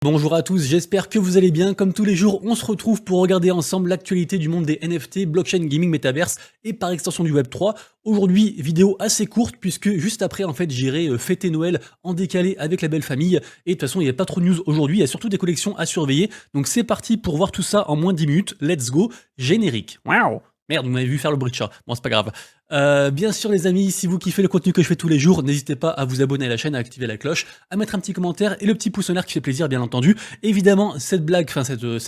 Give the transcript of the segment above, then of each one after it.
Bonjour à tous, j'espère que vous allez bien. Comme tous les jours, on se retrouve pour regarder ensemble l'actualité du monde des NFT, blockchain, gaming, metaverse et par extension du Web3. Aujourd'hui, vidéo assez courte puisque juste après, en fait, j'irai fêter Noël en décalé avec la belle famille. Et de toute façon, il n'y a pas trop de news aujourd'hui, il y a surtout des collections à surveiller. Donc c'est parti pour voir tout ça en moins de 10 minutes. Let's go, générique. Waouh! Merde, vous m'avez vu faire le bruit de chat. Bon, c'est pas grave. Bien sûr, les amis, si vous kiffez le contenu que je fais tous les jours, n'hésitez pas à vous abonner à la chaîne, à activer la cloche, à mettre un petit commentaire et le petit pouce en l'air qui fait plaisir, bien entendu. Évidemment, cette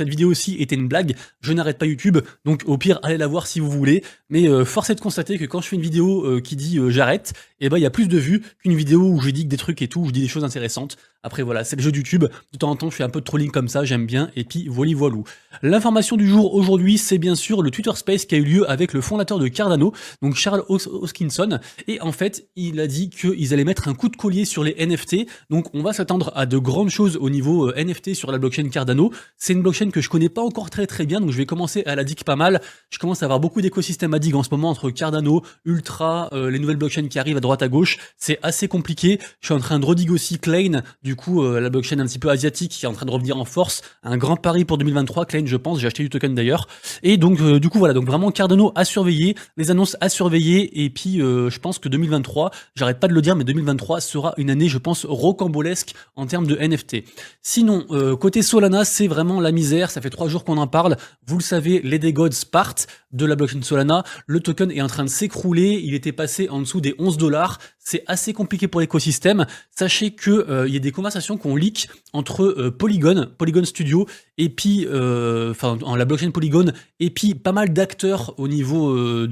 vidéo aussi était une blague. Je n'arrête pas YouTube, donc au pire, allez la voir si vous voulez. Mais force est de constater que quand je fais une vidéo qui dit j'arrête, et ben il y a plus de vues qu'une vidéo où je dis des trucs et tout, où je dis des choses intéressantes. Après voilà, c'est le jeu de YouTube. De temps en temps, je fais un peu de trolling comme ça, j'aime bien. Et puis voilou. L'information du jour aujourd'hui, c'est bien sûr le Twitter Space qui a eu lieu avec le fondateur de Cardano, donc Charles Hoskinson. Et en fait, il a dit qu'ils allaient mettre un coup de collier sur les NFT. Donc on va s'attendre à de grandes choses au niveau NFT sur la blockchain Cardano. C'est une blockchain que je connais pas encore très bien, donc je vais commencer à la dig pas mal. Je commence à avoir beaucoup d'écosystèmes à dig en ce moment entre Cardano, Ultra, les nouvelles blockchains qui arrivent à droite à gauche. C'est assez compliqué. Je suis en train de redig aussi Klein, du coup la blockchain un petit peu asiatique qui est en train de revenir en force. Un grand pari pour 2023, Klein je pense, j'ai acheté du token d'ailleurs. Et donc du coup voilà, donc vraiment Cardano à surveiller, les annonces à surveiller, et puis je pense que 2023, j'arrête pas de le dire, mais 2023 sera une année je pense rocambolesque en termes de NFT. Sinon, côté Solana, c'est vraiment la misère, ça fait 3 jours qu'on en parle, vous le savez, les Gods partent de la blockchain Solana, le token est en train de s'écrouler, il était passé en dessous des 11$, c'est assez compliqué pour l'écosystème. Sachez que il y a des conversations qu'on leak entre Polygon Studio, et puis la blockchain Polygon, et puis pas mal d'acteurs au niveau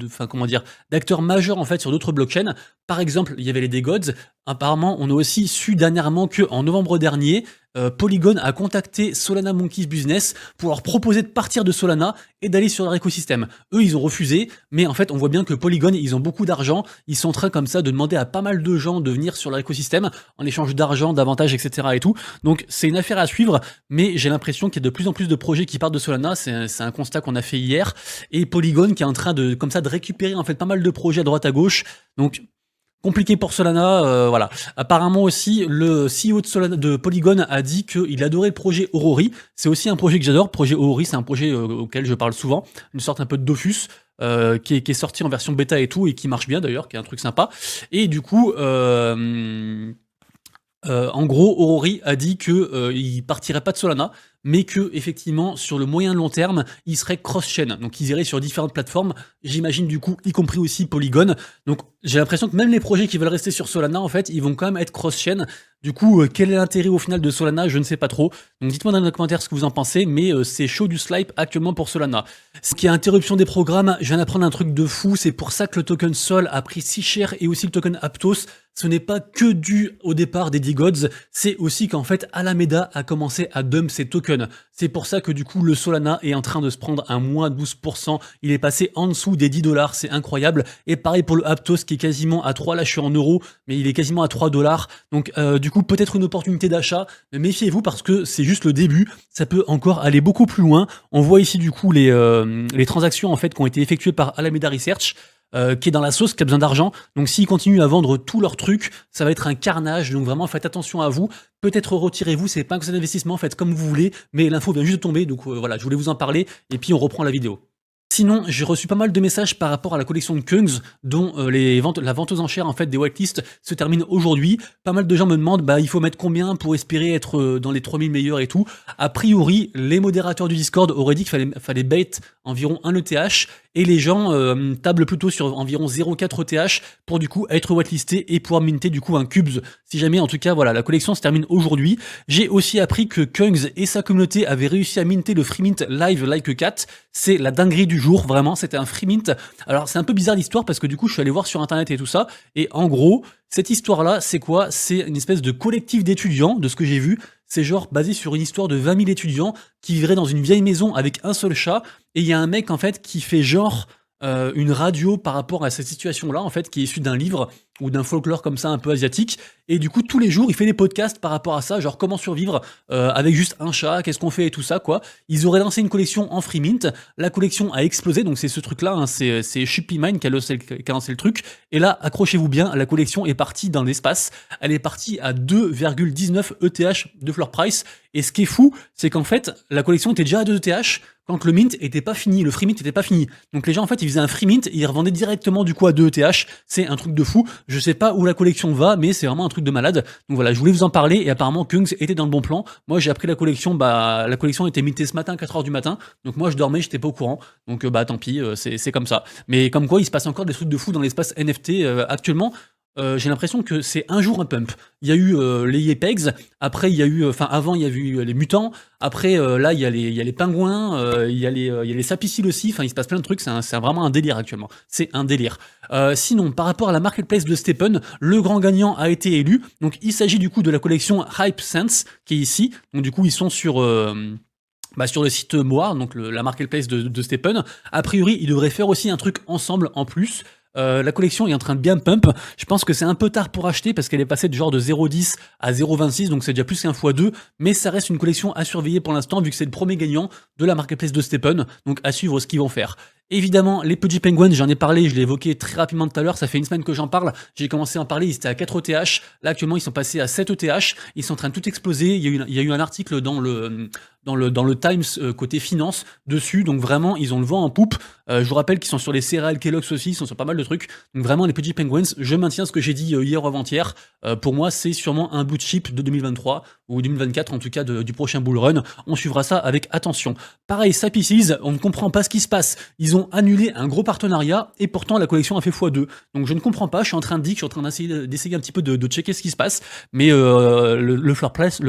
d'acteurs majeurs en fait sur d'autres blockchains. Par exemple, il y avait les Gods. Apparemment, on a aussi su dernièrement que en novembre dernier, Polygon a contacté Solana Monkeys Business pour leur proposer de partir de Solana et d'aller sur leur écosystème. Eux, ils ont refusé, mais en fait, on voit bien que Polygon, ils ont beaucoup d'argent. Ils sont en train comme ça de demander à pas mal de gens de venir sur leur écosystème en échange d'argent, d'avantages, etc. et tout. Donc, c'est une affaire à suivre, mais j'ai l'impression qu'il y a de plus en plus de projets qui partent de Solana. C'est un constat qu'on a fait hier. Et Polygon qui est en train de, comme ça, de récupérer en fait pas mal de projets à droite à gauche. Donc, compliqué pour Solana, voilà. Apparemment aussi, le CEO de Polygon a dit qu'il adorait le projet Aurori. C'est aussi un projet que j'adore. Projet Aurori, c'est un projet auquel je parle souvent. Une sorte un peu de Dofus, qui est sorti en version bêta et tout, et qui marche bien d'ailleurs, qui est un truc sympa. Et du coup, en gros, Aurori a dit qu'il partirait pas de Solana, mais que effectivement sur le moyen long terme, il serait cross-chain. Donc ils iraient sur différentes plateformes, j'imagine du coup, y compris aussi Polygon. Donc j'ai l'impression que même les projets qui veulent rester sur Solana, en fait, ils vont quand même être cross-chain. Du coup, quel est l'intérêt au final de Solana? Je ne sais pas trop. Donc dites-moi dans les commentaires ce que vous en pensez, mais c'est chaud du slipe actuellement pour Solana. Ce qui est interruption des programmes, je viens d'apprendre un truc de fou, c'est pour ça que le token Sol a pris si cher, et aussi le token Aptos. Ce n'est pas que dû au départ des D-Gods, c'est aussi qu'en fait Alameda a commencé à dump ses tokens. C'est pour ça que du coup le Solana est en train de se prendre un moins 12%, il est passé en dessous des 10$, c'est incroyable. Et pareil pour le Aptos qui est quasiment à 3, là je suis en euros, mais il est quasiment à 3$. Donc du coup peut-être une opportunité d'achat, mais méfiez-vous parce que c'est juste le début, ça peut encore aller beaucoup plus loin. On voit ici du coup les transactions en fait qui ont été effectuées par Alameda Research, qui est dans la sauce, qui a besoin d'argent. Donc s'ils continuent à vendre tous leurs trucs, ça va être un carnage. Donc vraiment, faites attention à vous. Peut-être retirez-vous, c'est pas un conseil d'investissement, faites comme vous voulez. Mais l'info vient juste de tomber, donc voilà, je voulais vous en parler. Et puis on reprend la vidéo. Sinon, j'ai reçu pas mal de messages par rapport à la collection de Kungs, dont la vente aux enchères en fait des whitelists se termine aujourd'hui. Pas mal de gens me demandent, il faut mettre combien pour espérer être dans les 3000 meilleurs et tout. A priori, les modérateurs du Discord auraient dit qu'il fallait bait environ 1 ETH, et les gens tablent plutôt sur environ 0,4 ETH pour du coup être whitelisté et pouvoir minter du coup un cubes. Si jamais, en tout cas, voilà, la collection se termine aujourd'hui. J'ai aussi appris que Kungs et sa communauté avaient réussi à minter le free mint live like cat. C'est la dinguerie du jour, vraiment, c'était un free mint. Alors c'est un peu bizarre l'histoire parce que du coup je suis allé voir sur internet et tout ça, et en gros, cette histoire-là, c'est quoi? C'est une espèce de collectif d'étudiants, de ce que j'ai vu. C'est genre basé sur une histoire de 20 000 étudiants qui vivraient dans une vieille maison avec un seul chat, et il y a un mec en fait qui fait genre une radio par rapport à cette situation-là, en fait, qui est issue d'un livre. ou d'un folklore comme ça un peu asiatique. Et du coup, tous les jours, il fait des podcasts par rapport à ça, genre comment survivre avec juste un chat, qu'est-ce qu'on fait et tout ça, quoi. Ils auraient lancé une collection en free mint, la collection a explosé, donc c'est ce truc-là, hein, c'est Shippy Mine qui a lancé le truc. Et là, accrochez-vous bien, la collection est partie dans l'espace. Elle est partie à 2,19 ETH de floor price. Et ce qui est fou, c'est qu'en fait, la collection était déjà à 2 ETH quand le mint était pas fini, le free mint était pas fini. Donc les gens, en fait, ils faisaient un free mint et ils revendaient directement du coup à 2 ETH. C'est un truc de fou. Je sais pas où la collection va, mais c'est vraiment un truc de malade. Donc voilà, je voulais vous en parler et apparemment Kungs était dans le bon plan. Moi, j'ai appris la collection, la collection était mintée ce matin à 4h du matin. Donc moi, je dormais, j'étais pas au courant. Donc tant pis, c'est comme ça. Mais comme quoi, il se passe encore des trucs de fou dans l'espace NFT actuellement. J'ai l'impression que c'est un jour un pump. Il y a eu les Yepegs, après il y a eu, avant il y a eu les mutants, après là il y a les pingouins, il y a les sapiciles aussi, il se passe plein de trucs, c'est vraiment un délire actuellement. C'est un délire. Sinon, par rapport à la marketplace de Stephen, le grand gagnant a été élu. Donc il s'agit du coup de la collection Hype Sense qui est ici. Donc du coup ils sont sur sur le site Moir, donc la marketplace de Stephen. A priori, ils devraient faire aussi un truc ensemble en plus. La collection est en train de bien pump. Je pense que c'est un peu tard pour acheter parce qu'elle est passée de genre de 0,10 à 0,26, donc c'est déjà plus qu'un x2, mais ça reste une collection à surveiller pour l'instant vu que c'est le premier gagnant de la marketplace de Stephen, donc à suivre ce qu'ils vont faire. Évidemment, les Pudgy Penguins, j'en ai parlé, je l'ai évoqué très rapidement tout à l'heure, ça fait une semaine que j'en parle, j'ai commencé à en parler, ils étaient à 4 ETH, là actuellement ils sont passés à 7 ETH, ils sont en train de tout exploser, il y a eu un article dans le Times côté finance dessus, donc vraiment ils ont le vent en poupe. Je vous rappelle qu'ils sont sur les céréales Kellogg's aussi, ils sont sur pas mal de trucs, donc vraiment les Pudgy Penguins, je maintiens ce que j'ai dit hier ou avant-hier, pour moi c'est sûrement un boot chip de 2023, ou 2024 en tout cas du prochain bull run, on suivra ça avec attention. Pareil, Sapieces, on ne comprend pas ce qui se passe, ils ont annulé un gros partenariat et pourtant la collection a fait x2. Donc je ne comprends pas, je suis en train de d'essayer un petit peu de checker ce qui se passe, mais le floor price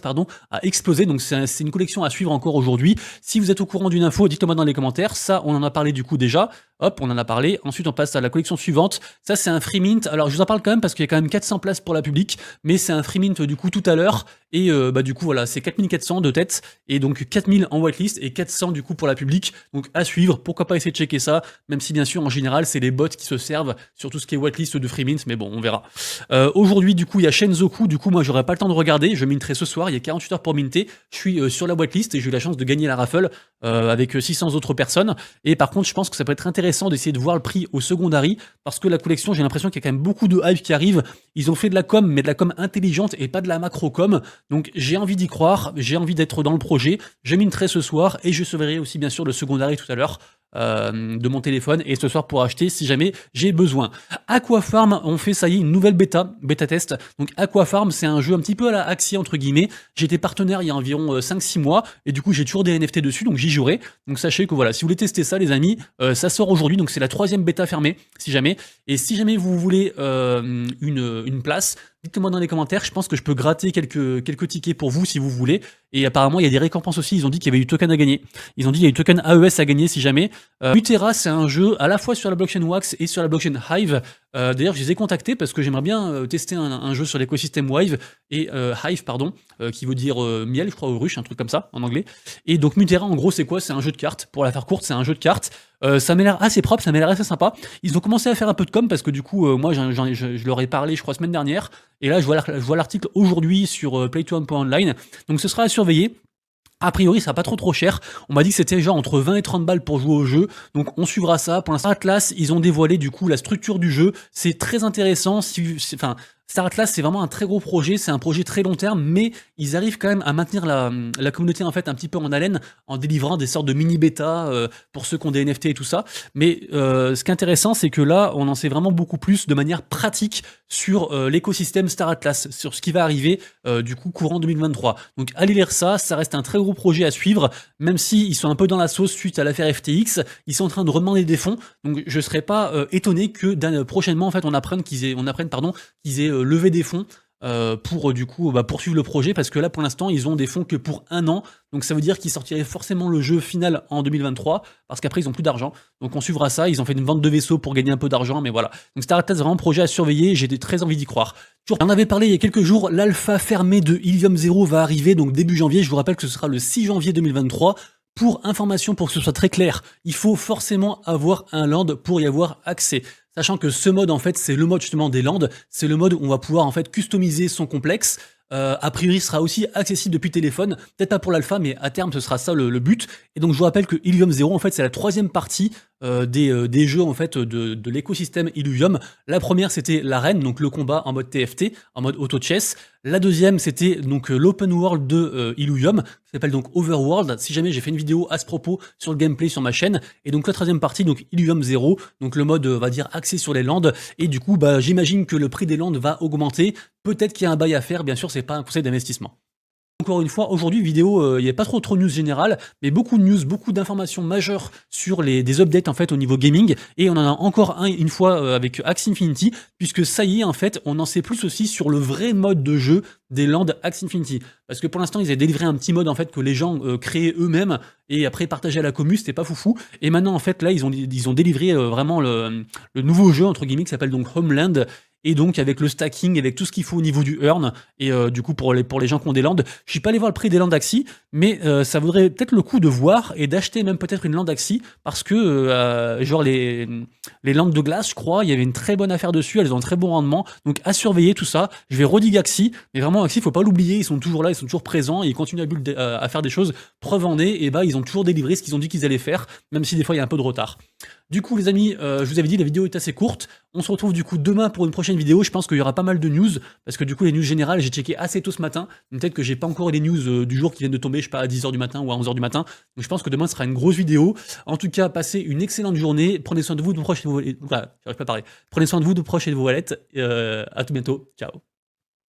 pardon, a explosé, donc c'est une collection à suivre encore aujourd'hui. Si vous êtes au courant d'une info, dites-le moi dans les commentaires. Ça, on en a parlé du coup déjà. Hop, on en a parlé. Ensuite, on passe à la collection suivante. Ça, c'est un free mint. Alors, je vous en parle quand même parce qu'il y a quand même 400 places pour la public, mais c'est un free mint du coup tout à l'heure. Et du coup, voilà, c'est 4400 de tête et donc 4000 en whitelist et 400 du coup pour la public. Donc à suivre. Pourquoi pas essayer de checker ça, même si bien sûr en général c'est les bots qui se servent sur tout ce qui est whitelist de free mint, mais bon, on verra. Aujourd'hui, du coup, il y a Shenzoku. Du coup, moi, j'aurais pas le temps de regarder. Je minterai ce soir. Il y a 48 heures pour minter. Je suis sur la whitelist et j'ai eu la chance de gagner la raffle avec 600 autres personnes. Et par contre, je pense que ça peut être intéressant d'essayer de voir le prix au secondary parce que la collection, j'ai l'impression qu'il y a quand même beaucoup de hype qui arrive. Ils ont fait de la com, mais de la com intelligente et pas de la macro com. Donc j'ai envie d'y croire, j'ai envie d'être dans le projet. Je minerai ce soir et je surveillerai aussi bien sûr le secondary tout à l'heure. De mon téléphone et ce soir pour acheter si jamais j'ai besoin. Aquafarm, on fait ça y est une nouvelle bêta test. Donc Aquafarm, c'est un jeu un petit peu à la Axie entre guillemets. J'étais partenaire il y a environ 5-6 mois et du coup j'ai toujours des NFT dessus donc j'y jouerai. Donc sachez que voilà, si vous voulez tester ça les amis, ça sort aujourd'hui donc c'est la 3e bêta fermée si jamais. Et si jamais vous voulez une place, dites-moi dans les commentaires, je pense que je peux gratter quelques tickets pour vous si vous voulez. Et apparemment, il y a des récompenses aussi. Ils ont dit qu'il y avait du token à gagner. Ils ont dit qu'il y a du token AES à gagner si jamais. Mutera, c'est un jeu à la fois sur la blockchain Wax et sur la blockchain Hive. D'ailleurs, je les ai contactés parce que j'aimerais bien tester un jeu sur l'écosystème Wave et Hive, pardon, qui veut dire miel, je crois, ou ruche, un truc comme ça en anglais. Et donc Mutera, en gros, c'est quoi? C'est un jeu de cartes. Pour la faire courte, c'est un jeu de cartes. Ça m'a l'air assez propre, ça m'a l'air assez sympa. Ils ont commencé à faire un peu de com parce que du coup, moi, je leur ai parlé, je crois, semaine dernière. Et là, je vois l'article aujourd'hui sur play2earn.online. Donc, ce sera à surveiller. A priori, ça va pas trop cher. On m'a dit que c'était genre entre 20 et 30 balles pour jouer au jeu. Donc, on suivra ça. Pour l'instant, Atlas, ils ont dévoilé du coup la structure du jeu. C'est très intéressant. Star Atlas, c'est vraiment un très gros projet, c'est un projet très long terme, mais ils arrivent quand même à maintenir la communauté en fait un petit peu en haleine en délivrant des sortes de mini bêta pour ceux qui ont des NFT et tout ça. Mais ce qui est intéressant, c'est que là, on en sait vraiment beaucoup plus de manière pratique sur l'écosystème Star Atlas, sur ce qui va arriver du coup courant 2023. Donc allez lire ça, ça reste un très gros projet à suivre, même si ils sont un peu dans la sauce suite à l'affaire FTX, ils sont en train de redemander des fonds, donc je serais pas étonné que prochainement en fait on apprenne qu'ils aient lever des fonds pour du coup poursuivre le projet parce que là pour l'instant ils ont des fonds que pour 1 an, donc ça veut dire qu'ils sortiraient forcément le jeu final en 2023 parce qu'après ils ont plus d'argent, donc on suivra ça. Ils ont fait une vente de vaisseaux pour gagner un peu d'argent, mais voilà, donc Star Atlas, vraiment un projet à surveiller, j'ai très envie d'y croire. J'en avais parlé il y a quelques jours, l'alpha fermé de Helium 0 va arriver donc début janvier, je vous rappelle que ce sera le 6 janvier 2023. Pour information, pour que ce soit très clair, il faut forcément avoir un land pour y avoir accès. sachant que ce mode en fait c'est le mode justement des landes, c'est le mode où on va pouvoir en fait customiser son complexe. A priori, il sera aussi accessible depuis téléphone, peut-être pas pour l'alpha, mais à terme, ce sera ça le but. Et donc, je vous rappelle que Illuvium 0, en fait, c'est la troisième partie des jeux en fait de l'écosystème Illuvium. La première, c'était l'arène, donc le combat en mode TFT, en mode auto-chess. La deuxième, c'était donc l'open world de Illuvium, qui s'appelle donc Overworld. Si jamais j'ai fait une vidéo à ce propos sur le gameplay sur ma chaîne. Et donc la troisième partie, donc Illuvium 0, donc le mode, on va dire, axé sur les landes. Et du coup, bah, j'imagine que le prix des landes va augmenter. Peut-être qu'il y a un bail à faire, bien sûr, c'est pas un conseil d'investissement. Encore une fois, aujourd'hui, vidéo, il n'y a pas trop de news générales, mais beaucoup de news, beaucoup d'informations majeures sur des updates en fait au niveau gaming. Et on en a encore une fois avec Axie Infinity, puisque ça y est, en fait, on en sait plus aussi sur le vrai mode de jeu des Landes Axie Infinity. Parce que pour l'instant, ils avaient délivré un petit mode en fait que les gens créaient eux-mêmes et après partageaient à la commu, c'était pas foufou. Et maintenant, en fait, là, ils ont délivré vraiment le nouveau jeu entre guillemets qui s'appelle donc Homeland. Et donc avec le stacking, avec tout ce qu'il faut au niveau du earn, et du coup pour les gens qui ont des landes, je suis pas allé voir le prix des landes Axie, mais ça vaudrait peut-être le coup de voir et d'acheter même peut-être une lande Axie, parce que genre les landes de glace, je crois, il y avait une très bonne affaire dessus, elles ont un très bon rendement, donc à surveiller tout ça. Je vais rediguer Axie, mais vraiment Axie, faut pas l'oublier, ils sont toujours là, ils sont toujours présents, et ils continuent à faire des choses, preuve en est, et bah ils ont toujours délivré ce qu'ils ont dit qu'ils allaient faire, même si des fois il y a un peu de retard. Du coup les amis, je vous avais dit la vidéo est assez courte, on se retrouve du coup demain pour une prochaine vidéo, je pense qu'il y aura pas mal de news, parce que du coup les news générales j'ai checké assez tôt ce matin, peut-être que j'ai pas encore les news du jour qui viennent de tomber, je sais pas, à 10h du matin ou à 11h du matin, donc je pense que demain sera une grosse vidéo. En tout cas, passez une excellente journée, prenez soin de vous, de vos proches et de vos... Voilà, j'arrive pas à parler. Prenez soin de vous, de vos proches et de vos wallets, à tout bientôt, ciao.